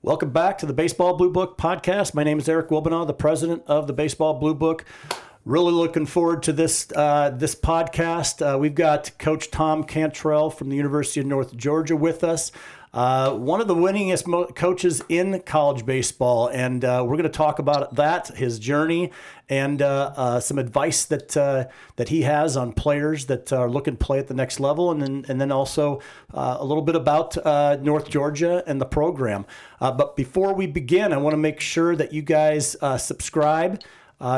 Welcome back to the Baseball Blue Book podcast. My name is Eric Wilbenaw, the president of the Baseball Blue Book. Really looking forward to this podcast. We've got Coach Tom Cantrell from the University of North Georgia with us. One of the winningest coaches in college baseball, and we're going to talk about that, his journey, and some advice that he has on players that are looking to play at the next level, and then also a little bit about North Georgia and the program. But before we begin, I want to make sure that you guys subscribe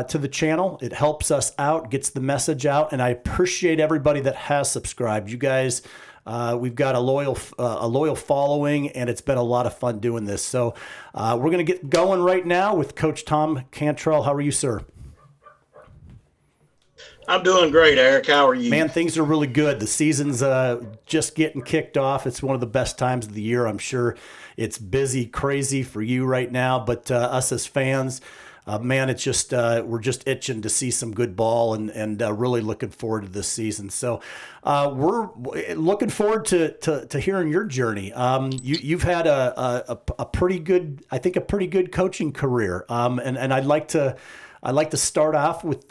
to the channel. It helps us out, gets the message out, and I appreciate everybody that has subscribed. You guys. We've got a loyal following, and it's been a lot of fun doing this. So we're going to get going right now with Coach Tom Cantrell. How are you, sir? I'm doing great, Eric. How are you? Man, things are really good. The season's just getting kicked off. It's one of the best times of the year. I'm sure it's busy, crazy for you right now, but us as fans, man, it's just we're just itching to see some good ball and really looking forward to this season. So we're looking forward to hearing your journey. You've had a pretty good, I think, a pretty good coaching career. And I'd like to start off with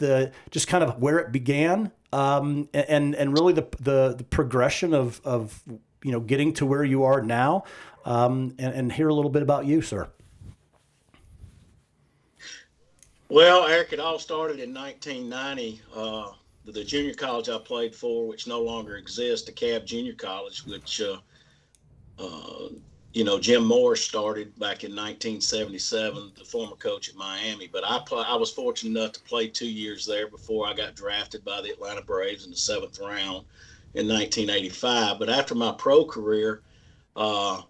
just kind of where it began, and really the progression of getting to where you are now, and hear a little bit about you, sir. Well, Eric, it all started in 1990. The junior college I played for, which no longer exists, the Cab Junior College, which, Jim Morris started back in 1977, the former coach at Miami. But I was fortunate enough to play 2 years there before I got drafted by the Atlanta Braves in the 7th round in 1985. But after my pro career, I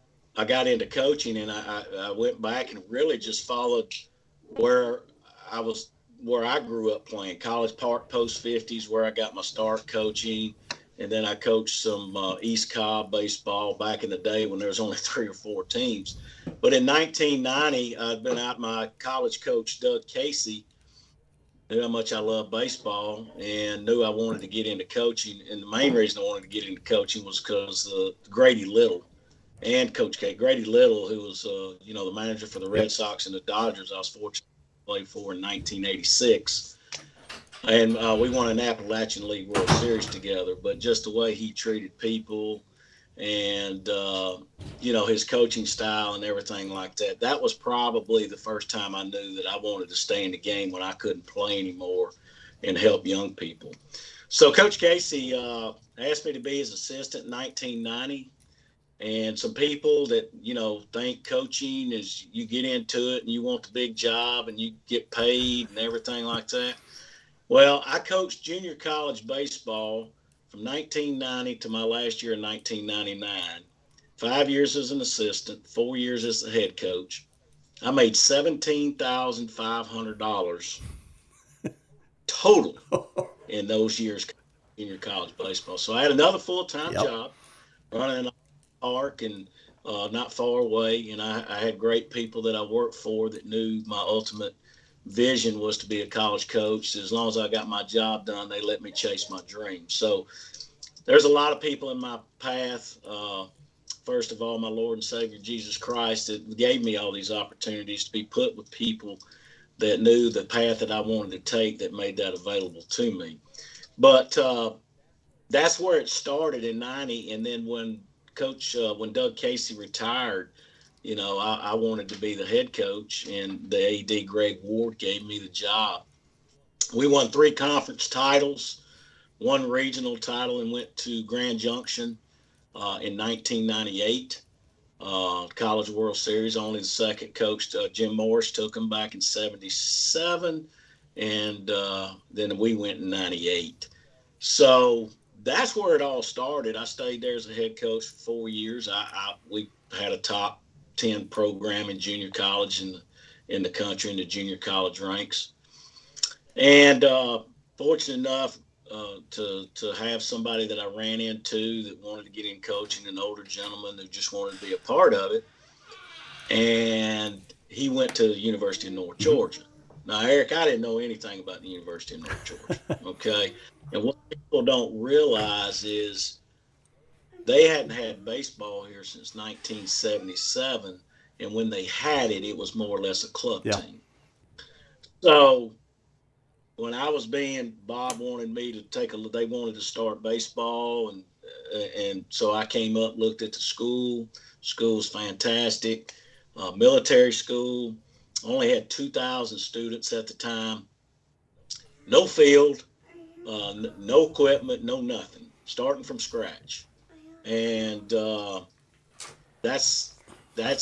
got into coaching, and I went back and really just followed where I grew up playing. College Park Post 50s, where I got my start coaching. And then I coached some East Cobb baseball back in the day when there was only 3 or 4 teams. But in 1990, I'd been out my college coach, Doug Casey, knew how much I love baseball and knew I wanted to get into coaching. And the main reason I wanted to get into coaching was because Grady Little and Coach K. Grady Little, who was, the manager for the Red Sox and the Dodgers, I was fortunate played for in 1986, and we won an Appalachian League World Series together. But just the way he treated people, and his coaching style and everything like that was probably the first time I knew that I wanted to stay in the game when I couldn't play anymore and help young people. So Coach Casey asked me to be his assistant in 1990. And some people that, think coaching is you get into it and you want the big job and you get paid and everything like that. Well, I coached junior college baseball from 1990 to my last year in 1999. 5 years as an assistant, 4 years as the head coach. I made $17,500 total in those years junior college baseball. So I had another full-time job running park and not far away, and I had great people that I worked for that knew my ultimate vision was to be a college coach. As long as I got my job done, they let me chase my dream. So there's a lot of people in my path. First of all, my Lord and Savior Jesus Christ, that gave me all these opportunities to be put with people that knew the path that I wanted to take, that made that available to me. But that's where it started in 90. And then when Doug Casey retired, I wanted to be the head coach, and the AD Greg Ward gave me the job. We won 3 conference titles, 1 regional title, and went to Grand Junction in 1998. College World Series, only the second coach, Jim Morris, took them back in 77, and then we went in 98. So that's where it all started. I stayed there as a head coach for 4 years. We had a top 10 program in junior college in the country, in the junior college ranks. And fortunate enough to have somebody that I ran into that wanted to get in coaching, an older gentleman who just wanted to be a part of it. And he went to the University of North Georgia. Now, Eric, I didn't know anything about the University of North Georgia, okay? And what people don't realize is they hadn't had baseball here since 1977, And when they had it, it was more or less a club Yeah. team. So when I was Bob wanted me to they wanted to start baseball. And so I came up, looked at the school. School's fantastic. Military school. Only had 2,000 students at the time. No field, no equipment, no nothing. Starting from scratch. And that's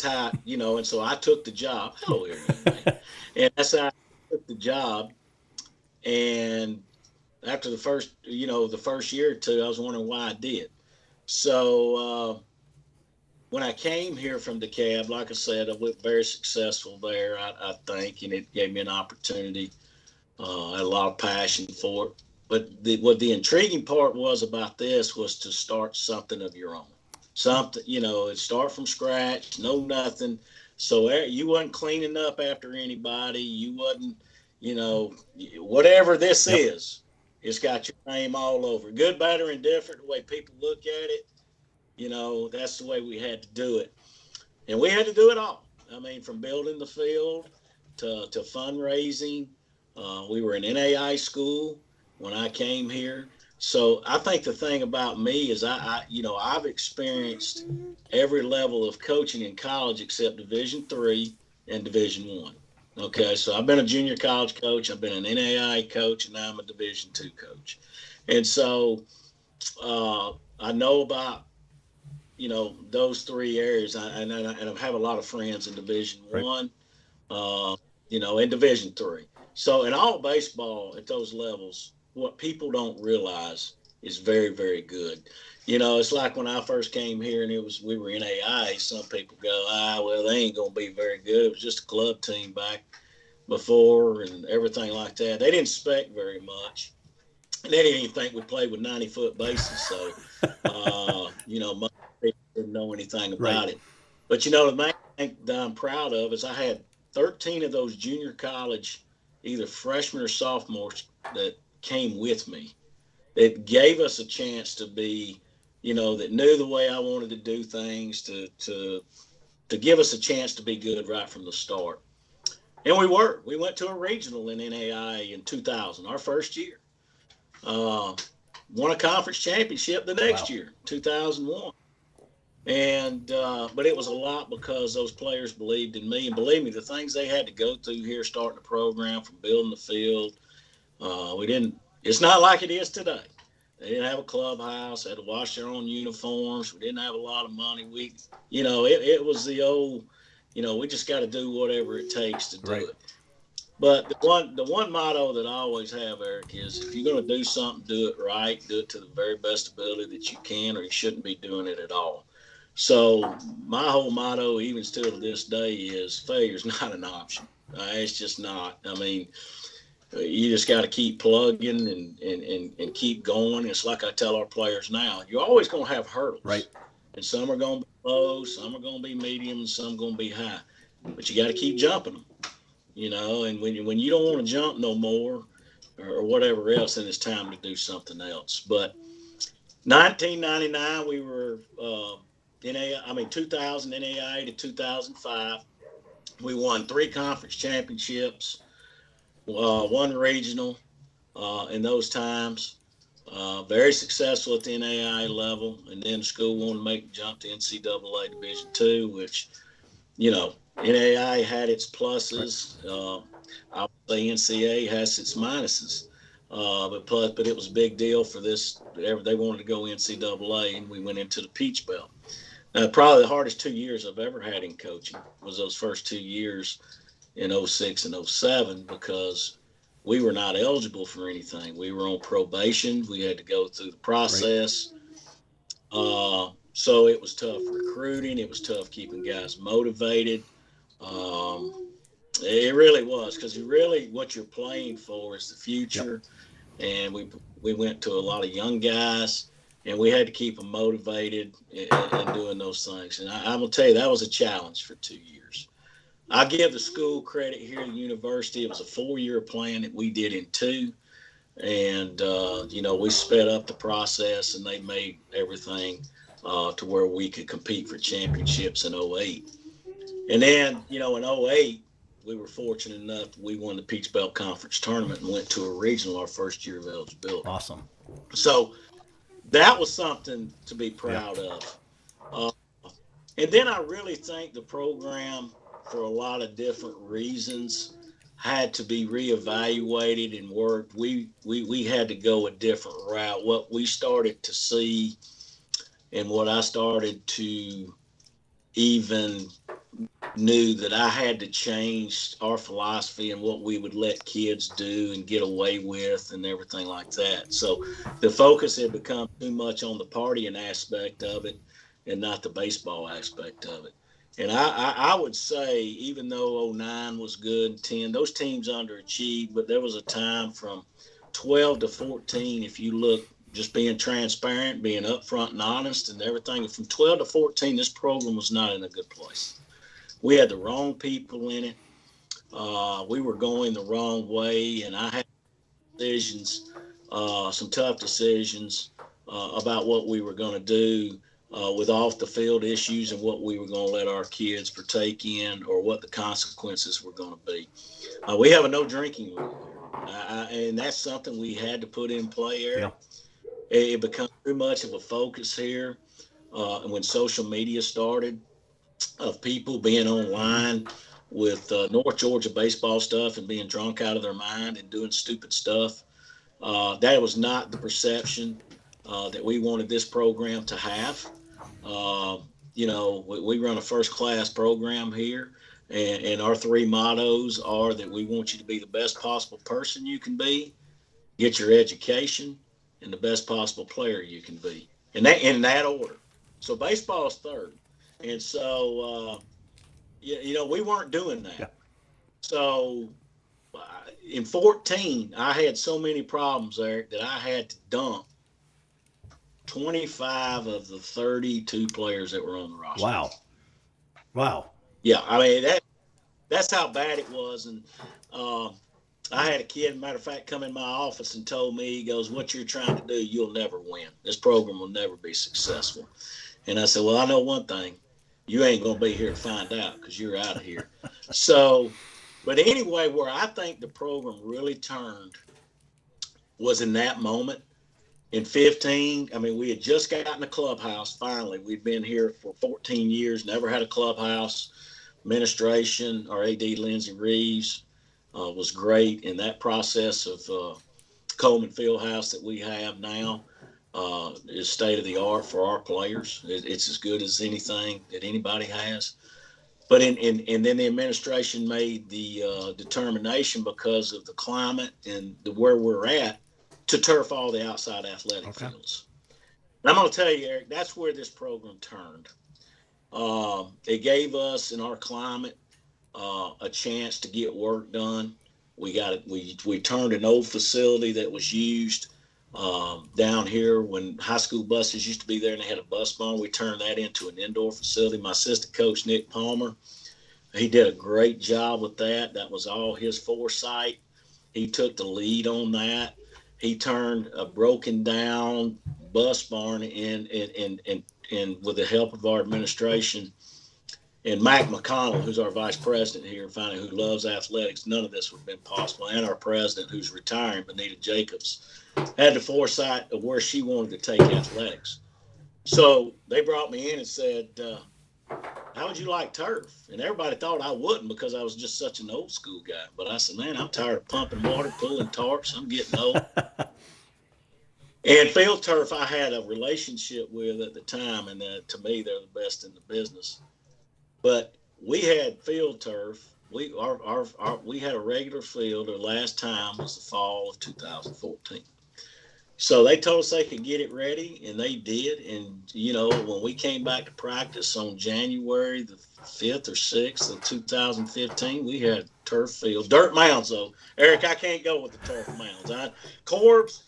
how, and so I took the job. Hello, here, young man. And that's how I took the job. And after the first year or two, I was wondering why I did. So when I came here from DeKalb, like I said, I was very successful there, I think, and it gave me an opportunity. I had a lot of passion for it. But what the intriguing part was about this was to start something of your own. Something, start from scratch, no nothing. So you wasn't cleaning up after anybody. You wasn't, whatever this is, it's got your name all over. Good, bad, or indifferent, the way people look at it, that's the way we had to do it. And we had to do it all. I mean, from building the field to fundraising. We were an NAI school when I came here. So I think the thing about me is I've experienced every level of coaching in college except Division III and Division I. Okay, so I've been a junior college coach, I've been an NAI coach, and now I'm a Division II coach. And so I know about those three areas, and I have a lot of friends in Division I, in Division III. So in all baseball at those levels, what people don't realize is very, very good. It's like when I first came here and we were NAI. Some people go, well, they ain't gonna be very good. It was just a club team back before and everything like that. They didn't expect very much. And they didn't even think we played with 90-foot bases. So, most people didn't know anything about it. But, the main thing that I'm proud of is I had 13 of those junior college, either freshmen or sophomores, that came with me. That gave us a chance to be, that knew the way I wanted to do things, to give us a chance to be good right from the start. And we went to a regional in NAI in 2000, our first year. Won a conference championship the next year, 2001. And but it was a lot because those players believed in me, and believe me, the things they had to go through here starting the program, from building the field, it's not like it is today. They didn't have a clubhouse. They had to wash their own uniforms. We didn't have a lot of money. It was the old, we just got to do whatever it takes to do it. But the one motto that I always have, Eric, is if you're going to do something, do it right. Do it to the very best ability that you can, or you shouldn't be doing it at all. So my whole motto, even still to this day, is failure is not an option. It's just not. I mean, you just got to keep plugging and keep going. It's like I tell our players now, you're always going to have hurdles. Right. And some are going to be low, some are going to be medium, and some are going to be high. But you got to keep jumping them, and when you don't want to jump no more or whatever else, then it's time to do something else. But 1999, we were 2000 NAI to 2005. We won 3 conference championships, 1 regional in those times. Very successful at the NAI level, and then the school wanted to make the jump to NCAA Division II, which, NAI had its pluses. I would say NCAA has its minuses. But it was a big deal for this. They wanted to go NCAA, and we went into the Peach Belt. Probably the hardest 2 years I've ever had in coaching was those first 2 years in 06 and 07, because we were not eligible for anything. We were on probation. We had to go through the process. So it was tough recruiting. It was tough keeping guys motivated. It really was, because what you're playing for is the future. And we went to a lot of young guys, and we had to keep them motivated and doing those things. And I'm going to tell you, that was a challenge for 2 years. I give the school credit here at the university. It was a 4-year plan that we did in 2. And, we sped up the process, and they made everything to where we could compete for championships in 08. And then, in '08, we were fortunate enough we won the Peach Belt Conference tournament and went to a regional our first year of eligibility. Awesome. So that was something to be proud of. Uh, and then I really think the program, for a lot of different reasons, had to be reevaluated and worked. We had to go a different route. What we started to see and what I started to even knew that I had to change our philosophy and what we would let kids do and get away with and everything like that. So the focus had become too much on the partying aspect of it and not the baseball aspect of it. And I would say, even though '09 was good, 10, those teams underachieved, but there was a time from 12 to 14, if you look, just being transparent, being upfront and honest and everything, from 12 to 14, this program was not in a good place. We had the wrong people in it. We were going the wrong way, and I had decisions, some tough decisions about what we were going to do with off the field issues and what we were going to let our kids partake in or what the consequences were going to be. We have a no drinking rule here, and that's something we had to put in play, Eric. Yeah. It became too much of a focus here. And when social media started, of people being online with North Georgia baseball stuff and being drunk out of their mind and doing stupid stuff. That was not the perception that we wanted this program to have. We run a first-class program here, and our three mottos are that we want you to be the best possible person you can be, get your education, and the best possible player you can be, and that in that order. So baseball is third. And so, we weren't doing that. Yeah. So in 14, I had so many problems, Eric, that I had to dump 25 of the 32 players that were on the roster. Wow. Yeah, I mean, that's how bad it was. And I had a kid, matter of fact, come in my office and told me, he goes, "What you're trying to do, you'll never win. This program will never be successful." And I said, "Well, I know one thing. You ain't going to be here to find out because you're out of here." So, but anyway, where I think the program really turned was in that moment. In 15, I mean, we had just gotten a clubhouse finally. We'd been here for 14 years, never had a clubhouse. Administration, our AD, Lindsey Reeves, was great in that process of Coleman Fieldhouse that we have now. Is state of the art for our players. It's as good as anything that anybody has. But and then the administration made the determination because of the climate and where we're at to turf all the outside athletic fields. And I'm going to tell you, Eric, that's where this program turned. It gave us in our climate a chance to get work done. We turned an old facility that was used down here when high school buses used to be there and they had a bus barn. We turned that into an indoor facility. My assistant coach, Nick Palmer, he did a great job with that. That was all his foresight. He took the lead on that. He turned a broken down bus barn in with the help of our administration and Mac McConnell, who's our vice president here, finally, who loves athletics. None of this would have been possible. And our president, who's retiring, Benita Jacobs, had the foresight of where she wanted to take athletics. So they brought me in and said, "How would you like turf?" And everybody thought I wouldn't because I was just such an old school guy. But I said, "Man, I'm tired of pumping water, pulling tarps. I'm getting old." And field turf, I had a relationship with at the time, and to me, they're the best in the business. But we had field turf. We had a regular field. Our last time was the fall of 2014. So they told us they could get it ready, and they did. And, when we came back to practice on January the 5th or 6th of 2015, we had turf field. Dirt mounds, though. Eric, I can't go with the turf mounds. Corbs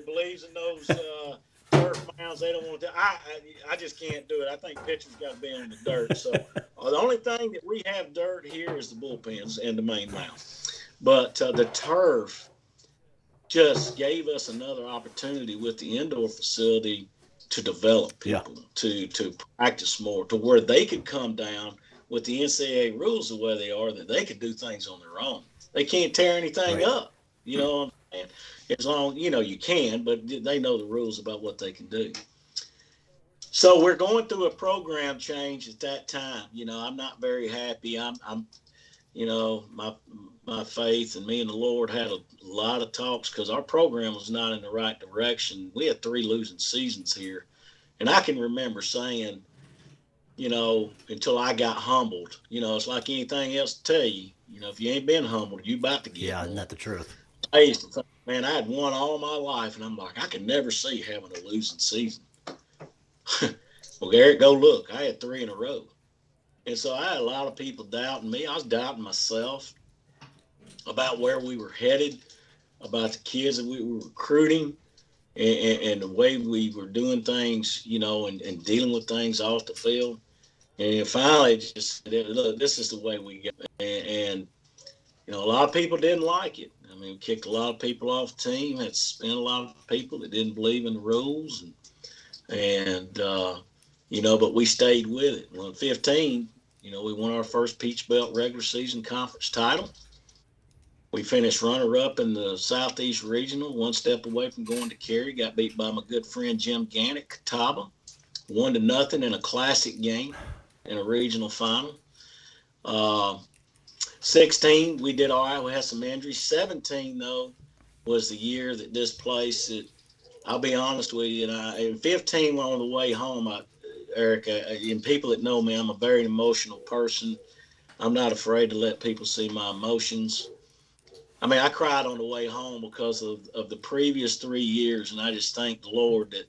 believes in those turf mounds. They don't want to. I just can't do it. I think pitchers got to be on the dirt. So the only thing that we have dirt here is the bullpens and the main mound. But the turf just gave us another opportunity with the indoor facility to develop people, to practice more, to where they could come down with the NCAA rules the way they are, that they could do things on their own. They can't tear anything up. You know what I'm saying? As long, you can, but they know the rules about what they can do. So we're going through a program change at that time. I'm not very happy. I'm my faith and me and the Lord had a lot of talks because our program was not in the right direction. We had 3 losing seasons here. And I can remember saying, until I got humbled, it's like anything else to tell you, if you ain't been humbled, you about to get one. Isn't that the truth? I used to think, man, I had won all my life, and I'm like, I can never see having a losing season. Well, Garrett, go look. I had 3 in a row. And so I had a lot of people doubting me. I was doubting myself about where we were headed, about the kids that we were recruiting, and the way we were doing things, and dealing with things off the field. And finally, just said, look, this is the way we go. And a lot of people didn't like it. I mean, we kicked a lot of people off the team, had spent a lot of people that didn't believe in the rules. But we stayed with it. Well, in 15, we won our first Peach Belt regular season conference title. We finished runner-up in the Southeast Regional, 1 step away from going to Cary. Got beat by my good friend Jim Gannett, Catawba, 1-0 in a classic game in a regional final. 16, we did all right. We had some injuries. 17, though, was the year that this place, I'll be honest with you, in 15, on the way home, Eric, and people that know me, I'm a very emotional person. I'm not afraid to let people see my emotions. I mean, I cried on the way home because of the previous 3 years, and I just thank the Lord that,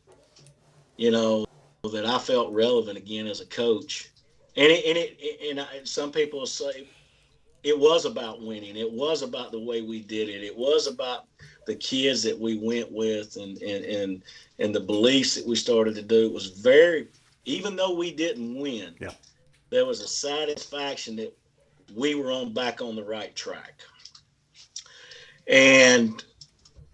that I felt relevant again as a coach. And some people say it was about winning. It was about the way we did it. It was about the kids that we went with and the beliefs that we started to do. It was very, even though we didn't win, there was a satisfaction that we were back on the right track. And,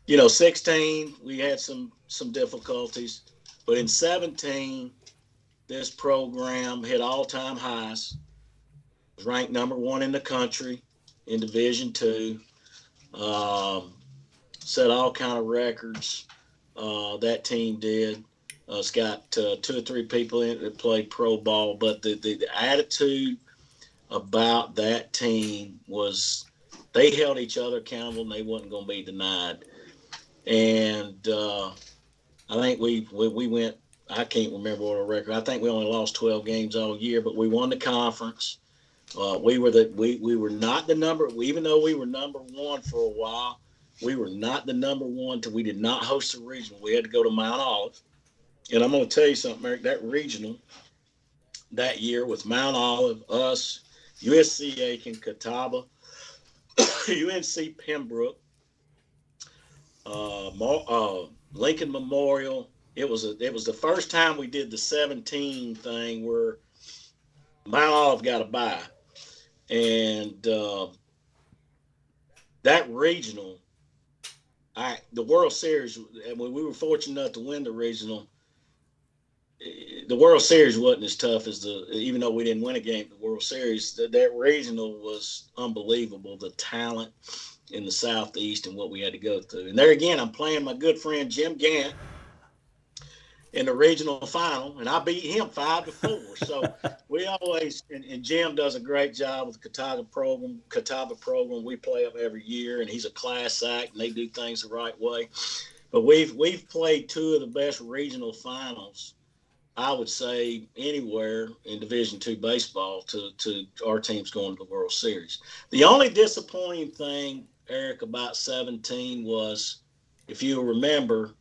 16, we had some difficulties. But in 17, this program hit all-time highs. It was ranked number 1 in the country in Division II. Set all kind of records. That team did. It's got 2 or 3 people in it that played pro ball. But the attitude about that team was they held each other accountable and they wasn't going to be denied. And I think we went, I can't remember what our record. I think we only lost 12 games all year, but we won the conference. We were not the number, even though we were number 1 for a while, we were not the number 1 till we did not host the regional. We had to go to Mount Olive. And I'm going to tell you something, Eric, that regional that year with Mount Olive, us, USC Aiken, Catawba, UNC Pembroke, Lincoln Memorial. It was the first time we did the 17 thing where Mount Olive got a bye. And that regional, the World Series, when we were fortunate enough to win the regional, the World Series wasn't as tough as even though we didn't win a game, the World Series, that regional was unbelievable, the talent in the Southeast and what we had to go through. And there again, I'm playing my good friend Jim Gant in the regional final, and I beat him 5-4. So we always, and Jim does a great job with the Catawba program. We play them every year, and he's a class act, and they do things the right way. But we've played 2 of the best regional finals, I would say, anywhere in Division II baseball to our teams going to the World Series. The only disappointing thing, Eric, about 17 was, if you remember,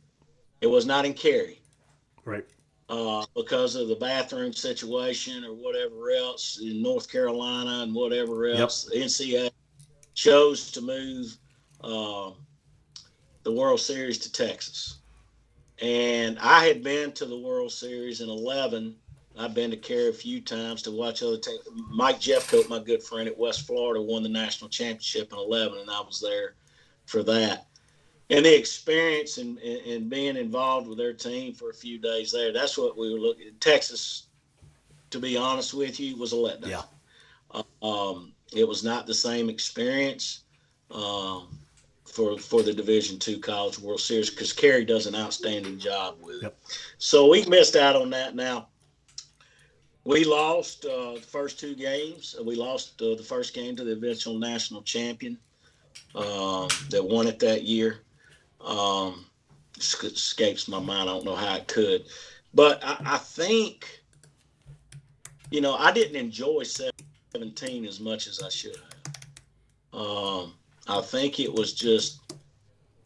it was not in Cary. Right. Because of the bathroom situation or whatever else in North Carolina and whatever else, the NCAA chose to move the World Series to Texas. And I had been to the World Series in 11. I've been to Cary a few times to watch other teams. Mike Jeffcoat, my good friend at West Florida, won the national championship in 11, and I was there for that. And the experience and being involved with their team for a few days there, that's what we were looking at. Texas, to be honest with you, was a letdown. Yeah. It was not the same experience for the Division II College World Series because Kerry does an outstanding job with it. Yep. So we missed out on that. Now, we lost the first two games. We lost the first game to the eventual national champion that won it that year. Escapes my mind. I don't know how it could. But I think, I didn't enjoy 17 as much as I should have. I think it was just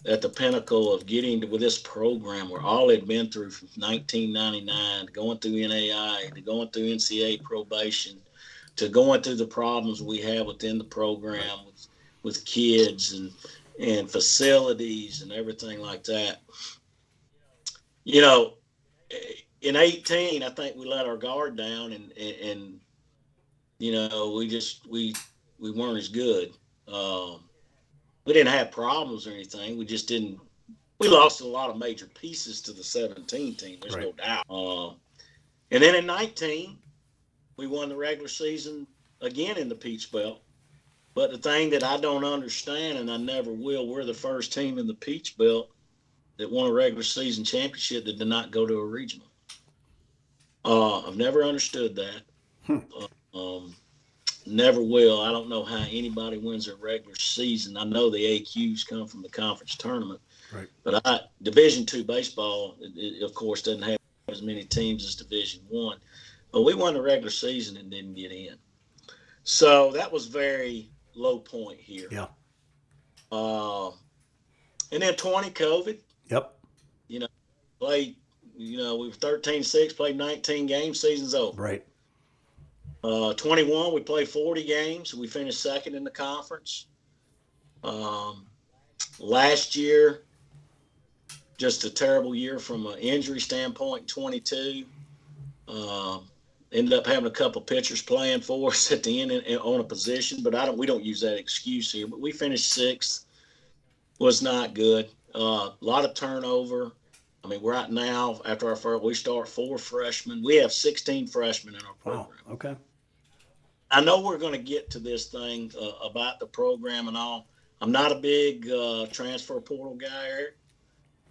at the pinnacle of getting with this program where all they'd been through from 1999 to going through NAI to going through NCAA probation to going through the problems we have within the program with kids and facilities and everything like that. In 18, I think we let our guard down and we weren't as good. We didn't have problems or anything. We just didn't. We lost a lot of major pieces to the 17 team. There's no doubt. And then in 19, we won the regular season again in the Peach Belt. But the thing that I don't understand, and I never will, we're the first team in the Peach Belt that won a regular season championship that did not go to a regional. I've never understood that. Never will. I don't know how anybody wins a regular season. I know the AQs come from the conference tournament, but Division II baseball, of course, doesn't have as many teams as Division I. But we won the regular season and didn't get in. So that was very low point here. Yeah. And then 20 COVID. Yep. Played. We were 13-6, played 19 games. Season's over. Right. 21, we played 40 games. We finished second in the conference. Last year, just a terrible year from an injury standpoint. 22, ended up having a couple pitchers playing for us at the end on a position, but we don't use that excuse here. But we finished sixth. Was not good. A lot of turnover. I mean, right now, after our first, we start 4 freshmen. We have 16 freshmen in our program. Wow. Okay. I know we're going to get to this thing about the program and all. I'm not a big transfer portal guy, Eric.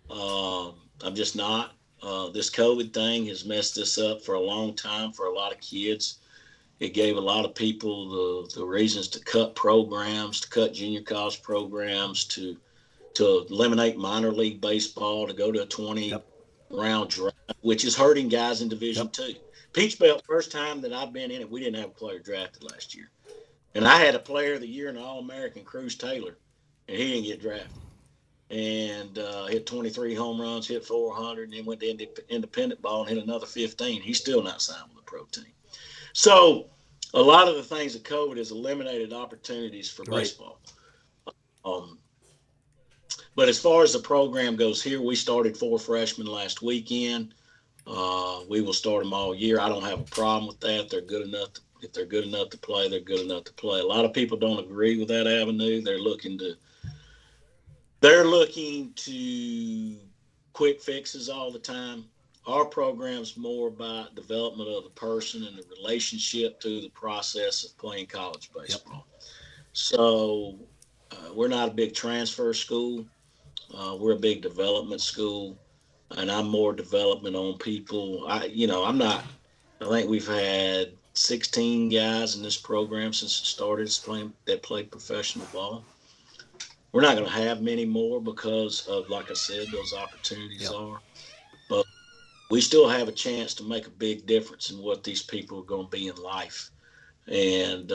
I'm just not. This COVID thing has messed this up for a long time for a lot of kids. It gave a lot of people the reasons to cut programs, to cut junior college programs, to eliminate minor league baseball, to go to a 20-round draft, which is hurting guys in Division II. Peach Belt, first time that I've been in it, we didn't have a player drafted last year. And I had a player of the year in the All-American, Cruz Taylor, and he didn't get drafted. And hit 23 home runs, hit 400, and then went to independent ball and hit another 15. He's still not signed with the pro team. So a lot of the things that COVID has eliminated opportunities for baseball. But as far as the program goes here, we started 4 freshmen last weekend. We will start them all year. I don't have a problem with that. They're good enough. If they're good enough to play, they're good enough to play. A lot of people don't agree with that avenue. They're looking to quick fixes all the time. Our program's more about development of the person and the relationship through the process of playing college baseball. So we're not a big transfer school. We're a big development school, and I'm more development on people. I think we've had 16 guys in this program since it started that played professional ball. We're not going to have many more because of, like I said, those opportunities are. But we still have a chance to make a big difference in what these people are going to be in life. And,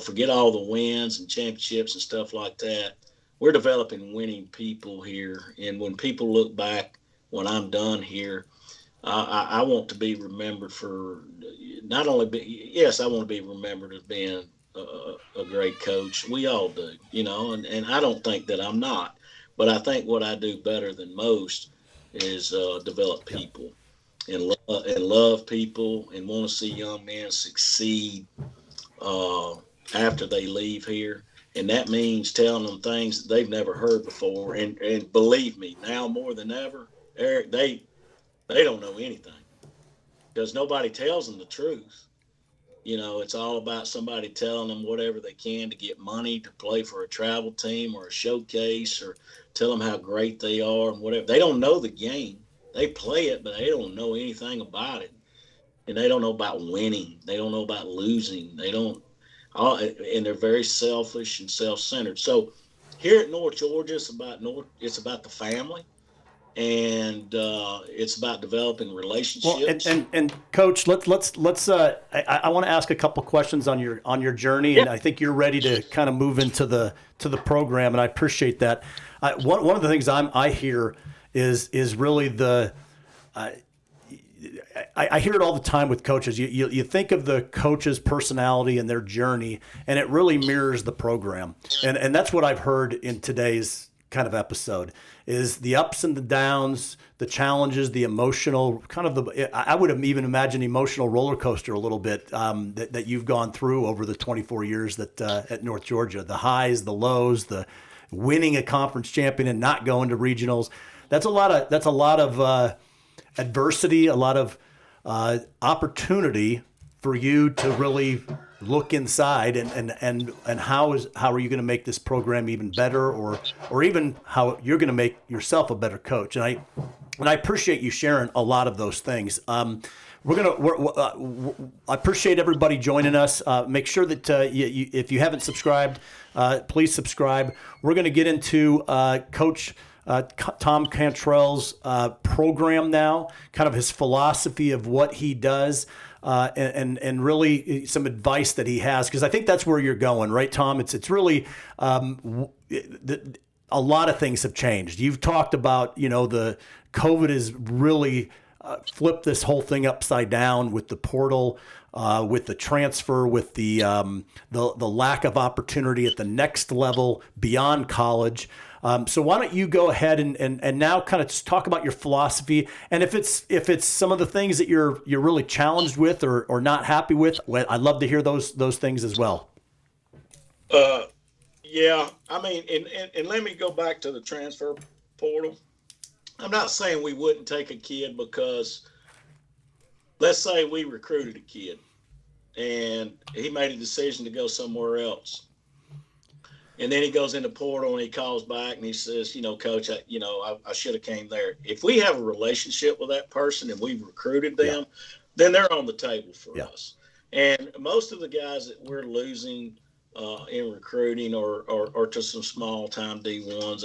forget all the wins and championships and stuff like that. We're developing winning people here. And when people look back, when I'm done here, I want to be remembered for not only yes, I want to be remembered as being a great coach. We all do, and I don't think that I'm not. But I think what I do better than most is develop people and love people and want to see young men succeed after they leave here. And that means telling them things that they've never heard before. And believe me, now more than ever, Eric, they don't know anything because nobody tells them the truth. It's all about somebody telling them whatever they can to get money to play for a travel team or a showcase, or tell them how great they are and whatever. They don't know the game. They play it, but they don't know anything about it. And they don't know about winning. They don't know about losing. They don't, and they're very selfish and self-centered. So here at North Georgia, it's about the family, and it's about developing relationships. Well, and Coach, let's. I want to ask a couple questions on your journey, and Yeah. I think you're ready to kind of move into the program, and I appreciate that. One of the things I hear is really the. I hear it all the time with coaches. You think of the coach's personality and their journey, and it really mirrors the program. And that's what I've heard in today's kind of episode is the ups and the downs, the challenges, the emotional kind of I would have even imagined emotional roller coaster a little bit that you've gone through over the 24 years that at North Georgia, the highs, the lows, the winning a conference champion and not going to regionals. That's a lot of adversity, a lot of opportunity for you to really look inside and how are you going to make this program even better, or even how you're going to make yourself a better coach. And I appreciate you sharing a lot of those things. I appreciate everybody joining us. Make sure that if you haven't subscribed, please subscribe. We're going to get into Coach Tom Cantrell's program now, kind of his philosophy of what he does, and really some advice that he has, because I think that's where you're going, right, Tom? It's really a lot of things have changed. You've talked about the COVID has really flipped this whole thing upside down with the portal, with the transfer, with the lack of opportunity at the next level beyond college. So why don't you go ahead and now kind of just talk about your philosophy, and if it's some of the things that you're really challenged with or not happy with, well, I'd love to hear those things as well. Yeah, I mean, and let me go back to the transfer portal. I'm not saying we wouldn't take a kid, because let's say we recruited a kid and he made a decision to go somewhere else. And then he goes in the portal and he calls back and he says, Coach, I should have came there. If we have a relationship with that person and we've recruited them, then they're on the table for us. And most of the guys that we're losing in recruiting or to some small time D1s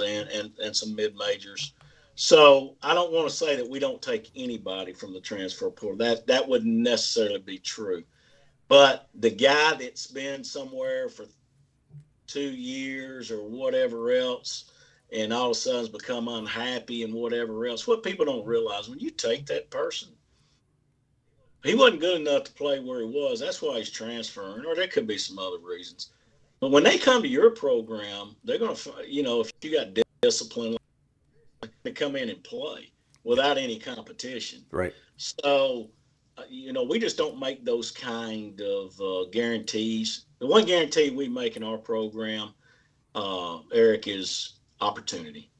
and some mid majors. So I don't want to say that we don't take anybody from the transfer portal. That wouldn't necessarily be true. But the guy that's been somewhere for 2 years or whatever else, and all of a sudden has become unhappy and whatever else, what people don't realize, when you take that person, he wasn't good enough to play where he was. That's why he's transferring, or there could be some other reasons. But when they come to your program, they're going to, if you got discipline, they come in and play without any competition. Right. So, we just don't make those kind of guarantees. The one guarantee we make in our program, Eric, is opportunity.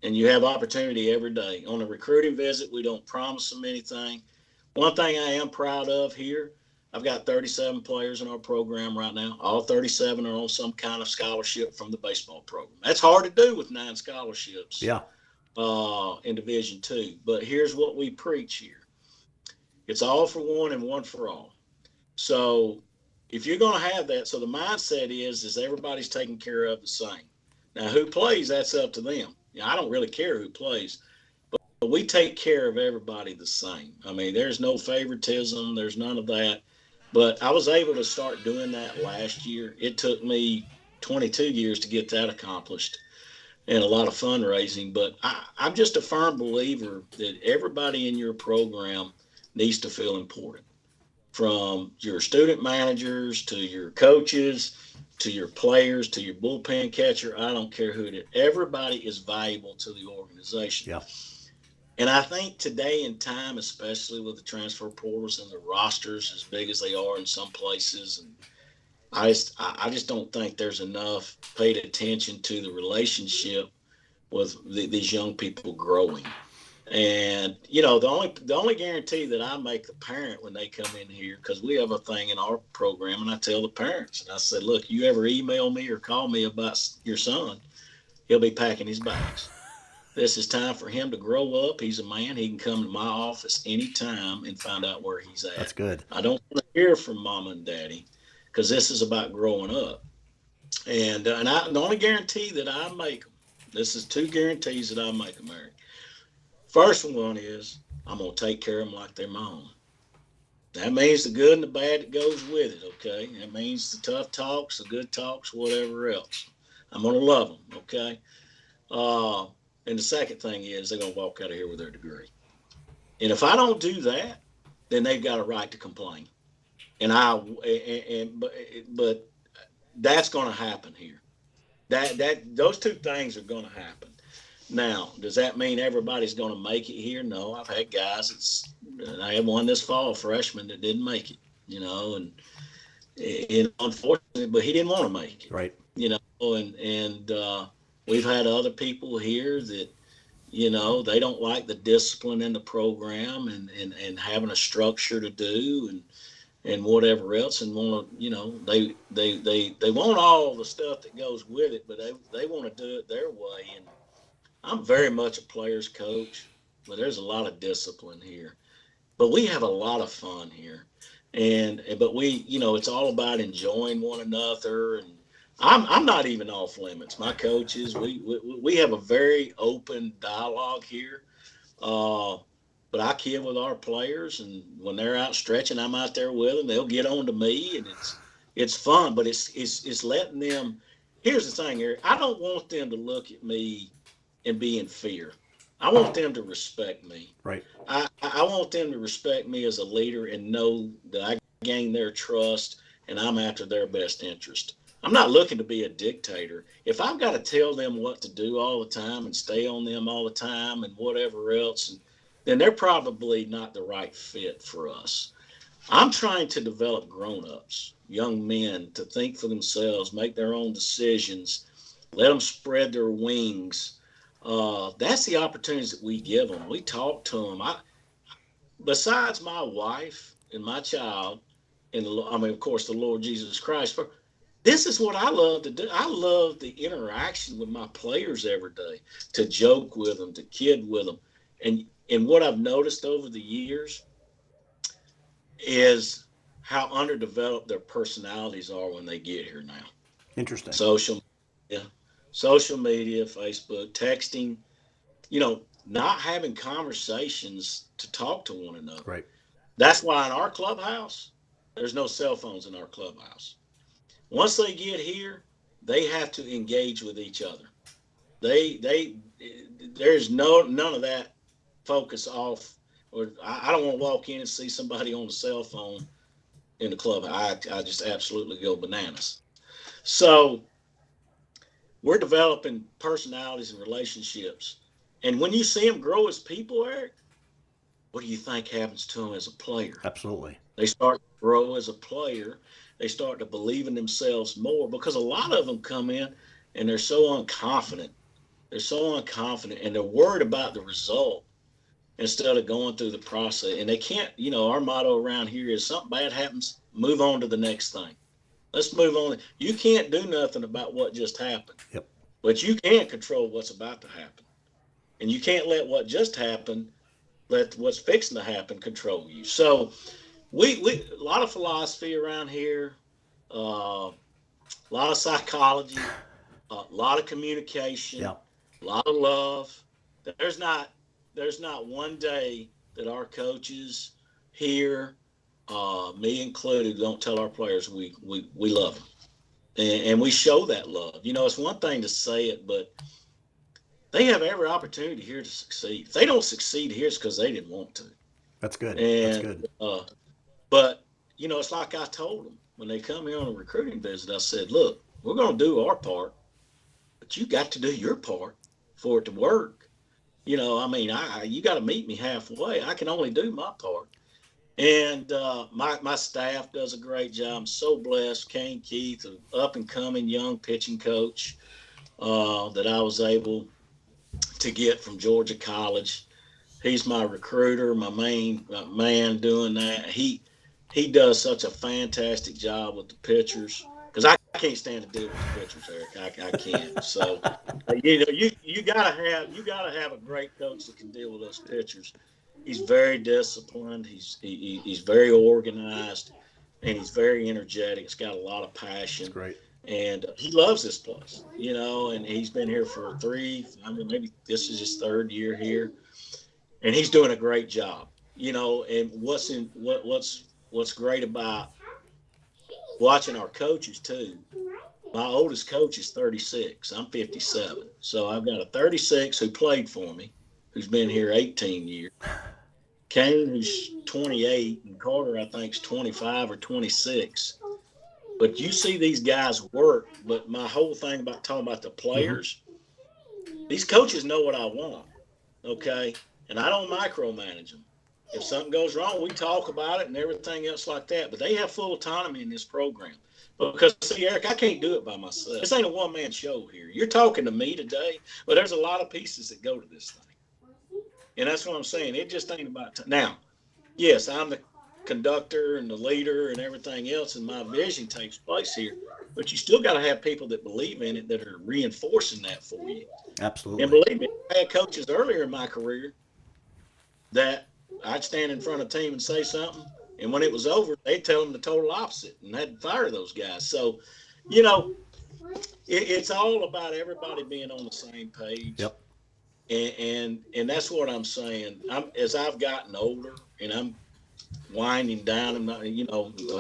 And you have opportunity every day. On a recruiting visit, we don't promise them anything. One thing I am proud of here, I've got 37 players in our program right now. All 37 are on some kind of scholarship from the baseball program. That's hard to do with 9 scholarships in Division II. But here's what we preach here. It's all for one and one for all. So if you're going to have that, so the mindset is everybody's taken care of the same. Now, who plays, that's up to them. I don't really care who plays, but we take care of everybody the same. I mean, there's no favoritism. There's none of that. But I was able to start doing that last year. It took me 22 years to get that accomplished and a lot of fundraising. But I'm just a firm believer that everybody in your program needs to feel important, from your student managers to your coaches to your players to your bullpen catcher. I don't care who it is. Everybody is valuable to the organization. Yeah. And I think today in time, especially with the transfer portals and the rosters as big as they are in some places, and I just don't think there's enough paid attention to the relationship with these young people growing. And the only guarantee that I make the parent when they come in here, because we have a thing in our program, and I tell the parents, and I said, look, you ever email me or call me about your son, he'll be packing his bags. This is time for him to grow up. He's a man. He can come to my office anytime and find out where he's That's at. good. I don't want to hear from mama and daddy, because this is about growing up. And the only guarantee that I make them, this is two guarantees that I make them, Eric. First one is I'm going to take care of them like they're my own. That means the good and the bad that goes with it, okay? That means the tough talks, the good talks, whatever else. I'm going to love them, okay? Uh, and the second thing is they're going to walk out of here with their degree. And if I don't do that, then they've got a right to complain. But that's going to happen here. Those two things are going to happen. Now, does that mean everybody's going to make it here? No, I've had guys. I had one this fall, freshman, that didn't make it. And unfortunately, but he didn't want to make it. Right. And we've had other people here that they don't like the discipline in the program and having a structure to do and whatever else, and want to they want all the stuff that goes with it, but they want to do it their way. And I'm very much a player's coach, but there's a lot of discipline here. But we have a lot of fun here, but it's all about enjoying one another. And I'm not even off limits. My coaches, we have a very open dialogue here. But I kid with our players, and when they're out stretching, I'm out there with them. They'll get on to me, and it's fun. But it's letting them. Here's the thing, Eric. I don't want them to look at me and be in fear. I want them to respect me. Right. I want them to respect me as a leader and know that I gain their trust and I'm after their best interest. I'm not looking to be a dictator. If I've got to tell them what to do all the time and stay on them all the time and whatever else, then they're probably not the right fit for us. I'm trying to develop grown-ups, young men, to think for themselves, make their own decisions, let them spread their wings. That's the opportunities that we give them. We talk to them. Besides my wife and my child, and of course, the Lord Jesus Christ, this is what I love to do. I love the interaction with my players every day, to joke with them, to kid with them. And what I've noticed over the years is how underdeveloped their personalities are when they get here now. Interesting. Social media, Facebook, texting, not having conversations to talk to one another. Right. That's why in our clubhouse, there's no cell phones in our clubhouse. Once they get here, they have to engage with each other. There's none of that focus off. Or I don't want to walk in and see somebody on the cell phone in the club. I just absolutely go bananas. So we're developing personalities and relationships. And when you see them grow as people, Eric, what do you think happens to them as a player? Absolutely. They start to grow as a player. They start to believe in themselves more, because a lot of them come in and they're so unconfident. And they're worried about the result instead of going through the process. And they can't, our motto around here is something bad happens, move on to the next thing. Let's move on. You can't do nothing about what just happened. Yep. But you can control what's about to happen. And you can't let what just happened, let what's fixing to happen control you. So we a lot of philosophy around here, a lot of psychology, a lot of communication, yep. A lot of love. There's not one day that our coaches here, me included, don't tell our players we love them. And we show that love. It's one thing to say it, but they have every opportunity here to succeed. If they don't succeed here, it's because they didn't want to. That's good. That's good. But, it's like I told them when they come here on a recruiting visit, I said, look, we're going to do our part, but you got to do your part for it to work. You got to meet me halfway. I can only do my part. And my staff does a great job. I'm so blessed. Kane Keith, an up-and-coming young pitching coach that I was able to get from Georgia College. He's my recruiter, my main man doing that. He does such a fantastic job with the pitchers because I can't stand to deal with the pitchers, Eric. I can't. So you gotta have a great coach that can deal with those pitchers. He's very disciplined. He's very organized, and he's very energetic. He's got a lot of passion. That's great. And he loves this place, and he's been here for maybe this is his third year here, and he's doing a great job, and what's great about watching our coaches too. My oldest coach is 36. I'm 57. So I've got a 36 who played for me, who's been here 18 years. Kane, who's 28, and Carter, I think, is 25 or 26. But you see these guys work. But my whole thing about talking about the players, these coaches know what I want, okay? And I don't micromanage them. If something goes wrong, we talk about it and everything else like that. But they have full autonomy in this program. Because, see, Eric, I can't do it by myself. This ain't a one-man show here. You're talking to me today, but there's a lot of pieces that go to this thing. And that's what I'm saying. It just ain't about now, yes, I'm the conductor and the leader and everything else, and my vision takes place here. But you still got to have people that believe in it, that are reinforcing that for you. Absolutely. And believe me, I had coaches earlier in my career that I'd stand in front of a team and say something, and when it was over, they'd tell them the total opposite, and I'd fire those guys. So, it's all about everybody being on the same page. Yep. And that's what I'm saying. As I've gotten older and I'm winding down, and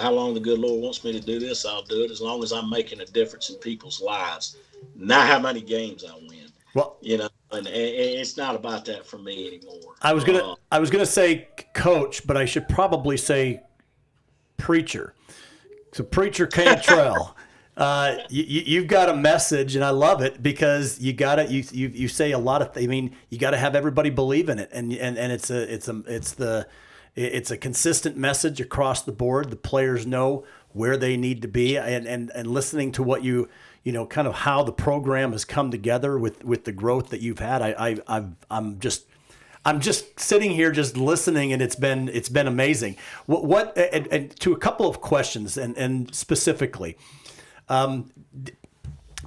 how long the good Lord wants me to do this, I'll do it as long as I'm making a difference in people's lives. Not how many games I win. Well, and it's not about that for me anymore. I was gonna say coach, but I should probably say preacher. So preacher Cantrell. You've got a message, and I love it because you say a lot of. You got to have everybody believe in it, and it's a consistent message across the board. The players know where they need to be, and listening to what kind of how the program has come together with the growth that you've had. I'm just sitting here just listening, and it's been amazing. What and to a couple of questions, and specifically.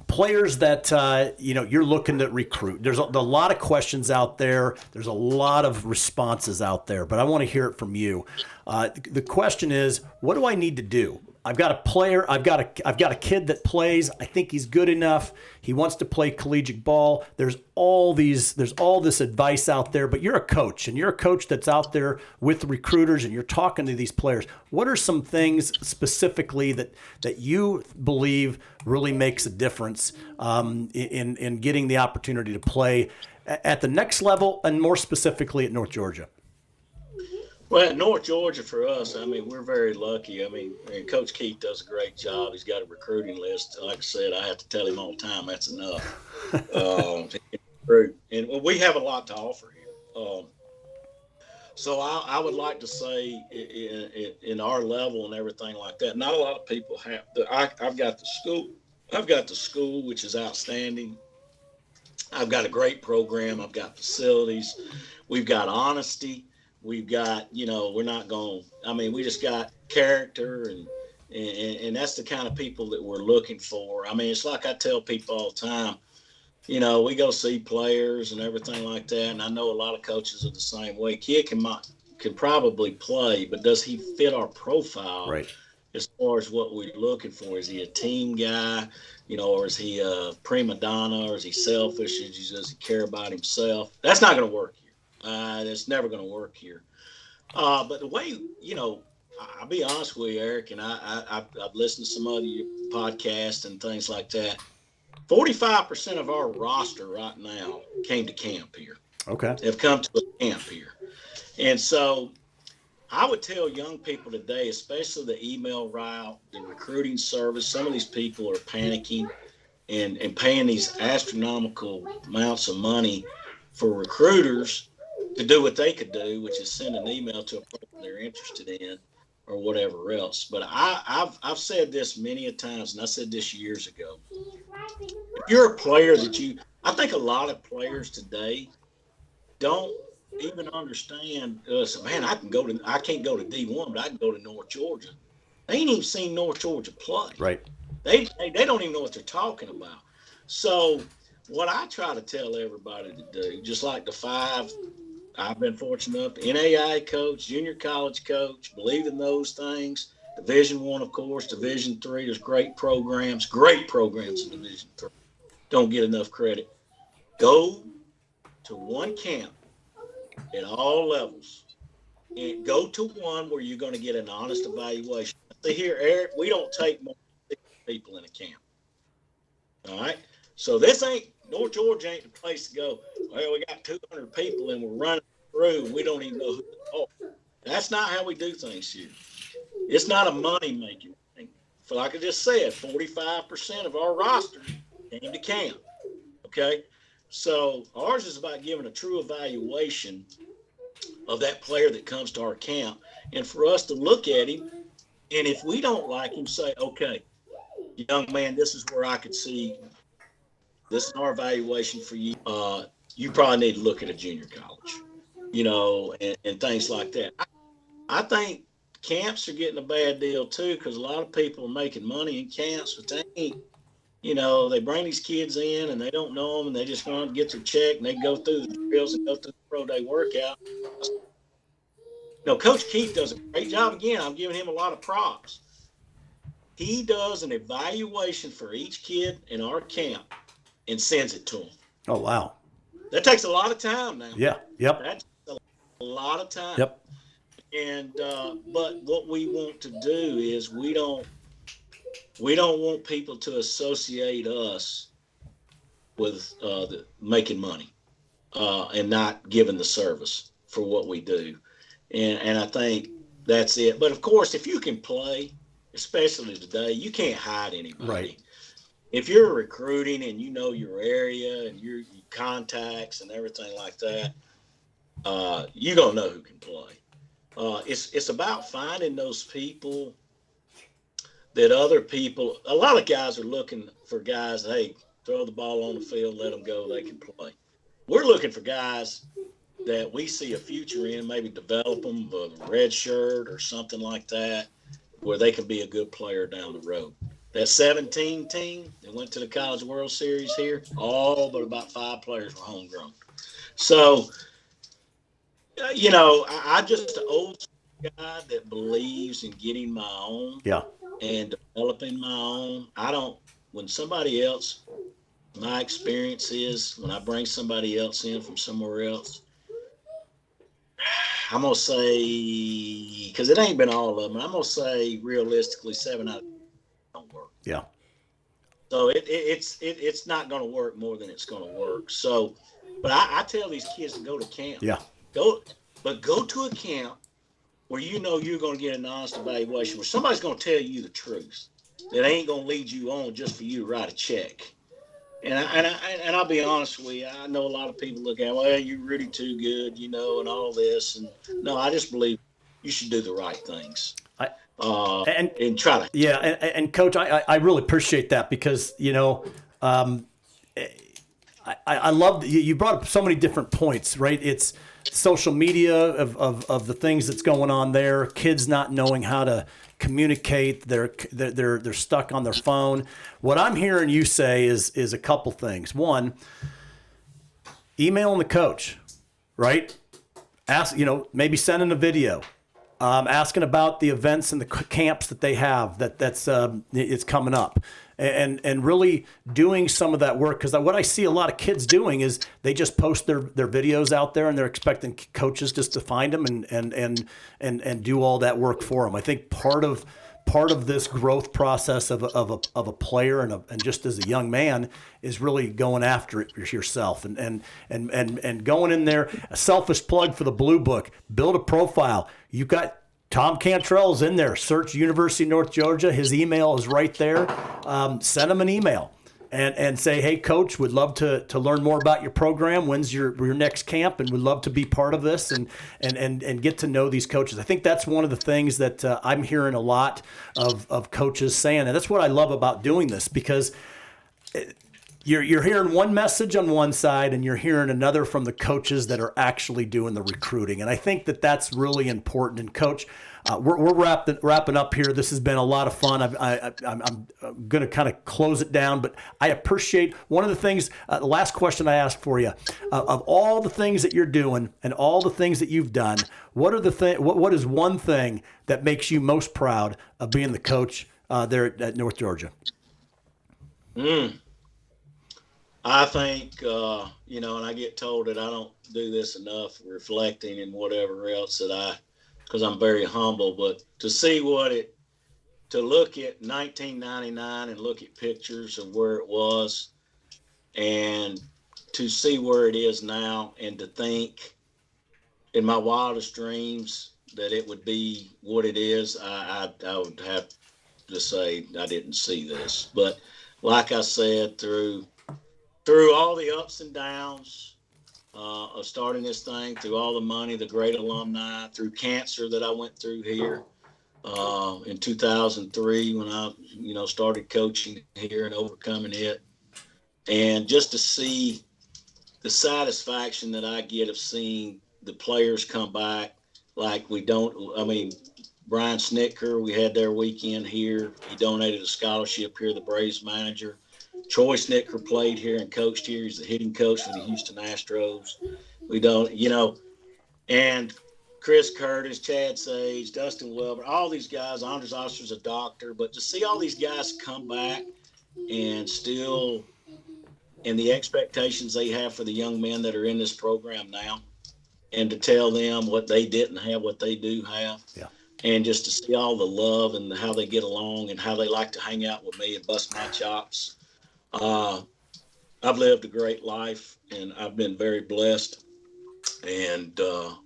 Players that you're looking to recruit. There's a lot of questions out there. There's a lot of responses out there, but I want to hear it from you. The question is, what do I need to do? I've got a player. I've got a kid that plays. I think he's good enough. He wants to play collegiate ball. There's all this advice out there, but you're a coach, and you're a coach that's out there with recruiters, and you're talking to these players. What are some things specifically that you believe really makes a difference in getting the opportunity to play at the next level, and more specifically at North Georgia? Well, at North Georgia for us, we're very lucky. And Coach Keith does a great job. He's got a recruiting list. Like I said, I have to tell him all the time that's enough. And we have a lot to offer here. So I would like to say in our level and everything like that, not a lot of people have. I've got the school. I've got the school, which is outstanding. I've got a great program. I've got facilities. We've got honesty. We've got, we're not going, we just got character, and that's the kind of people that we're looking for. It's like I tell people all the time, we go see players and everything like that. And I know a lot of coaches are the same way. Kid can probably play, but does he fit our profile? Right. As far as what we're looking for? Is he a team guy, or is he a prima donna, or is he selfish? Does he care about himself? That's not going to work here. It's never going to work here. But the way, I'll be honest with you, Eric, and I've listened to some other podcasts and things like that. 45% of our roster right now came to camp here. Okay. Have come to a camp here. And so I would tell young people today, especially the email route, the recruiting service, some of these people are panicking and paying these astronomical amounts of money for recruiters to do what they could do, which is send an email to a person they're interested in or whatever else. But I've said this many a times, and I said this years ago. If you're a player I think a lot of players today don't even understand, so, man, I can't go to D1, but I can go to North Georgia. They ain't even seen North Georgia play. Right. They don't even know what they're talking about. So what I try to tell everybody to do, just like the 5 I've been fortunate enough to NAIA coach, junior college coach, believe in those things. Division I, of course, Division III, there's great programs in Division III. Don't get enough credit. Go to one camp at all levels. And go to one where you're going to get an honest evaluation. See here, Eric, we don't take more than 6 people in a camp. All right? So North Georgia ain't the place to go, well, we got 200 people and we're running through and we don't even know who to talk. That's not how we do things here. It's not a money-making thing. For like I just said, 45% of our roster came to camp. Okay? So ours is about giving a true evaluation of that player that comes to our camp, and for us to look at him, and if we don't like him, say, okay, young man, this is where I could see, this is our evaluation for you. You probably need to look at a junior college, and things like that. I think camps are getting a bad deal too, because a lot of people are making money in camps, but they ain't. They bring these kids in and they don't know them and they just want to get their check and they go through the drills and go through the pro day workout. Coach Keith does a great job. Again, I'm giving him a lot of props. He does an evaluation for each kid in our camp and sends it to them. Oh, wow. That takes a lot of time now. Yeah. Yep. That's a lot of time. Yep. And but what we want to do is we don't want people to associate us with making money and not giving the service for what we do. And I think that's it. But, of course, if you can play, especially today, you can't hide anybody. Right. If you're recruiting and you know your area and your contacts and everything like that, you're going to know who can play. It's about finding those people that other people – a lot of guys are looking for guys, hey, throw the ball on the field, let them go, they can play. We're looking for guys – that we see a future in, maybe develop them a red shirt or something like that, where they can be a good player down the road. That 17 team that went to the College World Series here, all but about 5 players were homegrown. So, I'm just an old guy that believes in getting my own and developing my own. When somebody else, my experience is when I bring somebody else in from somewhere else, I'm going to say, because it ain't been all of them, I'm going to say realistically 7 out of 10 don't work. Yeah. So it's not going to work more than it's going to work. So, but I tell these kids to go to camp. Yeah. Go to a camp where you're going to get an honest evaluation, where somebody's going to tell you the truth. That ain't going to lead you on just for you to write a check. And I'll be honest with you. I know a lot of people look at, well, you're really too good, and all this. And no, I just believe you should do the right things. And try to. Yeah, and Coach, I really appreciate that because I love you brought up so many different points, right? It's social media of the things that's going on there. Kids not knowing how to communicate. They're stuck on their phone. What I'm hearing you say is a couple things. One, emailing the coach, right? Ask, maybe sending a video, asking about the events and the camps that they have that's it's coming up, and really doing some of that work. Because what I see a lot of kids doing is they just post their videos out there and they're expecting coaches just to find them and do all that work for them. I think part of this growth process of a player and just as a young man is really going after it yourself and going in there. A selfish plug for the Blue Book. Build a profile. You've got Tom Cantrell is in there. Search University of North Georgia. His email is right there. Send him an email and say, hey, Coach, would love to learn more about your program. When's your next camp? And would love to be part of this and get to know these coaches. I think that's one of the things that I'm hearing a lot of coaches saying. And that's what I love about doing this because you're hearing one message on one side and you're hearing another from the coaches that are actually doing the recruiting. And I think that that's really important. And Coach, we're wrapping up here. This has been a lot of fun. I'm going to kind of close it down, but I appreciate one of the things, the last question I asked for you, of all the things that you're doing and all the things that you've done, what is one thing that makes you most proud of being the coach there at North Georgia? I think, and I get told that I don't do this enough, reflecting and whatever else because I'm very humble, but to look at 1999 and look at pictures of where it was and to see where it is now and to think in my wildest dreams that it would be what it is, I would have to say I didn't see this. But like I said, through all the ups and downs of starting this thing, through all the money, the great alumni, through cancer that I went through here in 2003 when I, started coaching here and overcoming it. And just to see the satisfaction that I get of seeing the players come back like Brian Snitker, we had their weekend here. He donated a scholarship here, the Braves manager. Troy Snitker played here and coached here. He's the hitting coach for the Houston Astros. And Chris Curtis, Chad Sage, Dustin Welber, all these guys, Anders Oster's a doctor, but to see all these guys come back and still, and the expectations they have for the young men that are in this program now, and to tell them what they didn't have, what they do have. Yeah. And just to see all the love and how they get along and how they like to hang out with me and bust my chops. I've lived a great life and I've been very blessed. And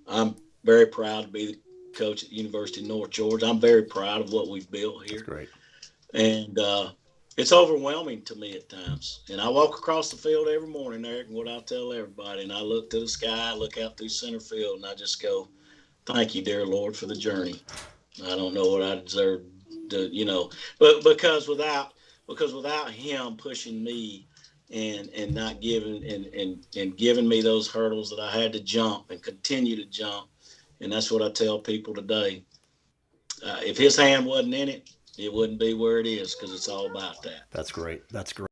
I'm very proud to be the coach at the University of North Georgia. I'm very proud of what we've built here. That's great. And it's overwhelming to me at times. And I walk across the field every morning, Eric, and what I tell everybody, and I look to the sky, I look out through center field, and I just go, thank you, dear Lord, for the journey. I don't know what I deserve to, but because without him pushing me and not giving and giving me those hurdles that I had to jump and continue to jump. And that's what I tell people today. If his hand wasn't in it, it wouldn't be where it is, because it's all about that. That's great. That's great.